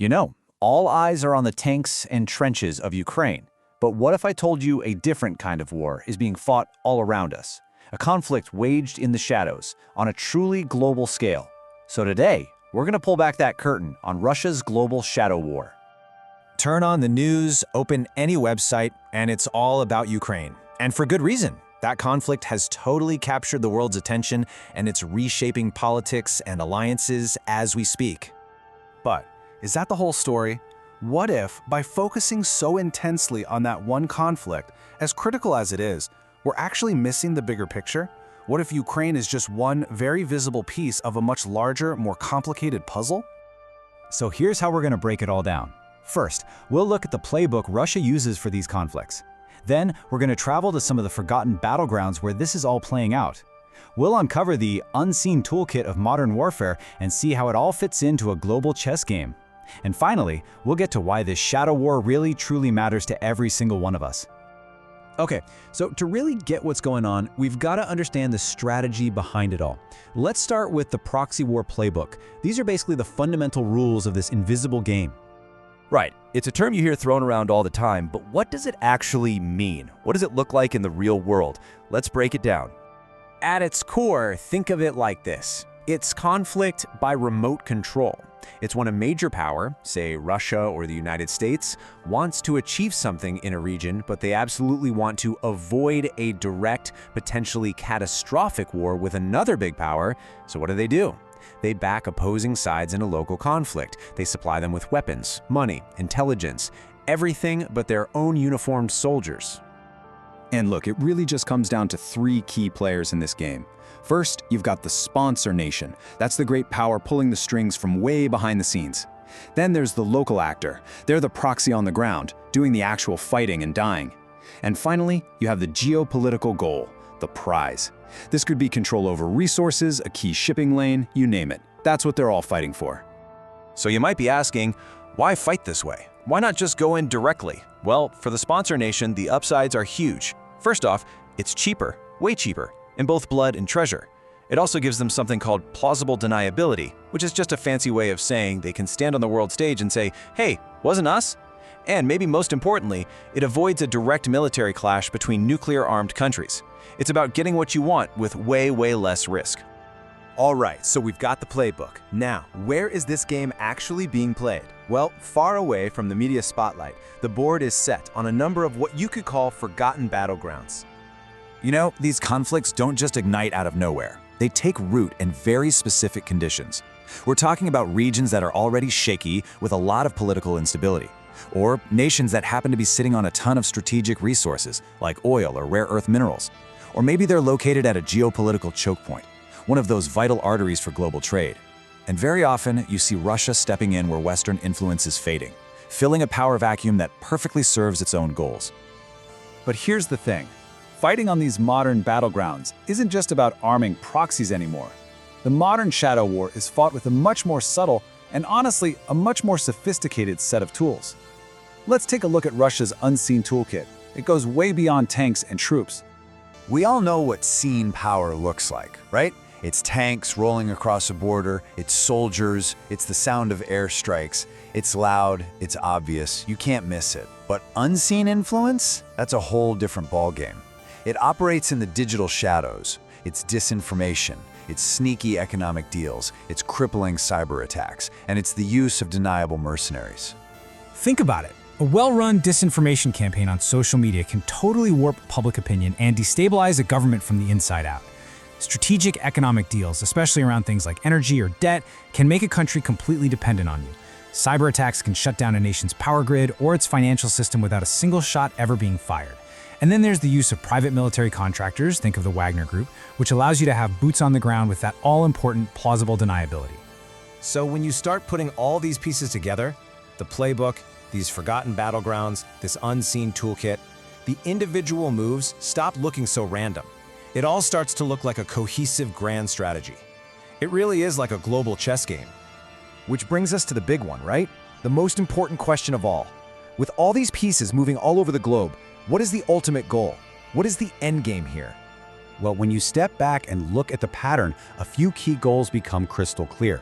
You know, all eyes are on the tanks and trenches of Ukraine. But what if I told you a different kind of war is being fought all around us? A conflict waged in the shadows, on a truly global scale. So today, we're going to pull back that curtain on Russia's global shadow war. Turn on the news, open any website, and it's all about Ukraine. And for good reason. That conflict has totally captured the world's attention, and it's reshaping politics and alliances as we speak. But is that the whole story? What if, by focusing so intensely on that one conflict, as critical as it is, we're actually missing the bigger picture? What if Ukraine is just one very visible piece of a much larger, more complicated puzzle? So here's how we're going to break it all down. First, we'll look at the playbook Russia uses for these conflicts. Then, we're going to travel to some of the forgotten battlegrounds where this is all playing out. We'll uncover the unseen toolkit of modern warfare and see how it all fits into a global chess game. And finally, we'll get to why this shadow war really truly matters to every single one of us. Okay, so to really get what's going on, we've got to understand the strategy behind it all. Let's start with the proxy war playbook. These are basically the fundamental rules of this invisible game. Right. It's a term you hear thrown around all the time, but what does it actually mean? What does it look like in the real world? Let's break it down. At its core, think of it like this. It's conflict by remote control. It's when a major power, say Russia or the United States, wants to achieve something in a region, but they absolutely want to avoid a direct, potentially catastrophic war with another big power. So what do? They back opposing sides in a local conflict. They supply them with weapons, money, intelligence, everything but their own uniformed soldiers. And look, it really just comes down to three key players in this game. First, you've got the sponsor nation. That's the great power pulling the strings from way behind the scenes. Then there's the local actor. They're the proxy on the ground, doing the actual fighting and dying. And finally, you have the geopolitical goal, the prize. This could be control over resources, a key shipping lane, you name it. That's what they're all fighting for. So you might be asking, why fight this way? Why not just go in directly? Well, for the sponsor nation, the upsides are huge. First off, it's cheaper, way cheaper, in both blood and treasure. It also gives them something called plausible deniability, which is just a fancy way of saying they can stand on the world stage and say, hey, wasn't us? And maybe most importantly, it avoids a direct military clash between nuclear-armed countries. It's about getting what you want with way less risk. All right, so we've got the playbook. Now, where is this game actually being played? Well, far away from the media spotlight, the board is set on a number of what you could call forgotten battlegrounds. You know, these conflicts don't just ignite out of nowhere. They take root in very specific conditions. We're talking about regions that are already shaky with a lot of political instability, or nations that happen to be sitting on a ton of strategic resources, like oil or rare earth minerals. Or maybe they're located at a geopolitical choke point, one of those vital arteries for global trade. And very often, you see Russia stepping in where Western influence is fading, filling a power vacuum that perfectly serves its own goals. But here's the thing. Fighting on these modern battlegrounds isn't just about arming proxies anymore. The modern shadow war is fought with a much more subtle and honestly, a much more sophisticated set of tools. Let's take a look at Russia's unseen toolkit. It goes way beyond tanks and troops. We all know what seen power looks like, right? It's tanks rolling across a border, it's soldiers, it's the sound of airstrikes. It's loud, it's obvious, you can't miss it. But unseen influence? That's a whole different ballgame. It operates in the digital shadows. It's disinformation, it's sneaky economic deals, it's crippling cyber attacks, and it's the use of deniable mercenaries. Think about it. A well-run disinformation campaign on social media can totally warp public opinion and destabilize a government from the inside out. Strategic economic deals, especially around things like energy or debt, can make a country completely dependent on you. Cyber attacks can shut down a nation's power grid or its financial system without a single shot ever being fired. And then there's the use of private military contractors, think of the Wagner Group, which allows you to have boots on the ground with that all-important plausible deniability. So when you start putting all these pieces together, the playbook, these forgotten battlegrounds, this unseen toolkit, the individual moves stop looking so random. It all starts to look like a cohesive grand strategy. It really is like a global chess game. Which brings us to the big one, right? The most important question of all. With all these pieces moving all over the globe, what is the ultimate goal? What is the end game here? Well, when you step back and look at the pattern, a few key goals become crystal clear.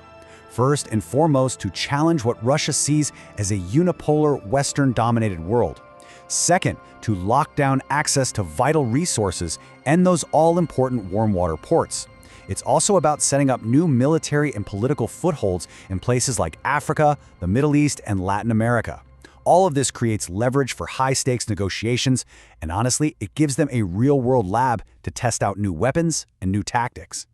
First and foremost, to challenge what Russia sees as a unipolar Western-dominated world. Second, to lock down access to vital resources and those all-important warm water ports. It's also about setting up new military and political footholds in places like Africa, the Middle East, and Latin America. All of this creates leverage for high-stakes negotiations, and honestly, it gives them a real-world lab to test out new weapons and new tactics.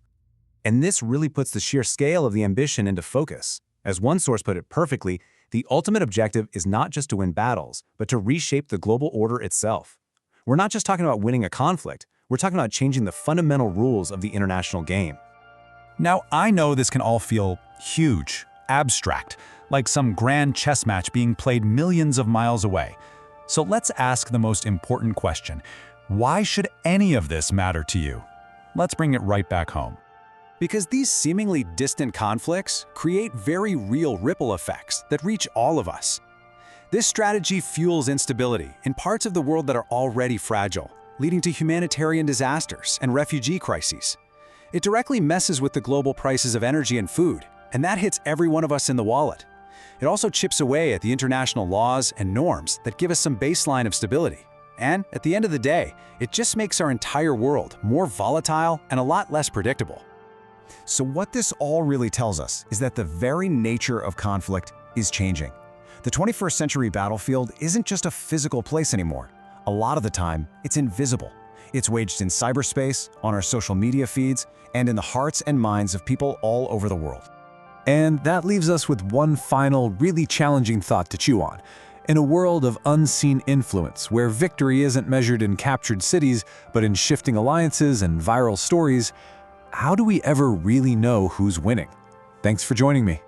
And this really puts the sheer scale of the ambition into focus. As one source put it perfectly, the ultimate objective is not just to win battles, but to reshape the global order itself. We're not just talking about winning a conflict, we're talking about changing the fundamental rules of the international game. Now, I know this can all feel huge, abstract, like some grand chess match being played millions of miles away. So let's ask the most important question. Why should any of this matter to you? Let's bring it right back home. Because these seemingly distant conflicts create very real ripple effects that reach all of us. This strategy fuels instability in parts of the world that are already fragile, leading to humanitarian disasters and refugee crises. It directly messes with the global prices of energy and food, and that hits every one of us in the wallet. It also chips away at the international laws and norms that give us some baseline of stability. And at the end of the day, it just makes our entire world more volatile and a lot less predictable. So what this all really tells us is that the very nature of conflict is changing. The 21st century battlefield isn't just a physical place anymore. A lot of the time, it's invisible. It's waged in cyberspace, on our social media feeds, and in the hearts and minds of people all over the world. And that leaves us with one final, really challenging thought to chew on. In a world of unseen influence, where victory isn't measured in captured cities, but in shifting alliances and viral stories, how do we ever really know who's winning? Thanks for joining me.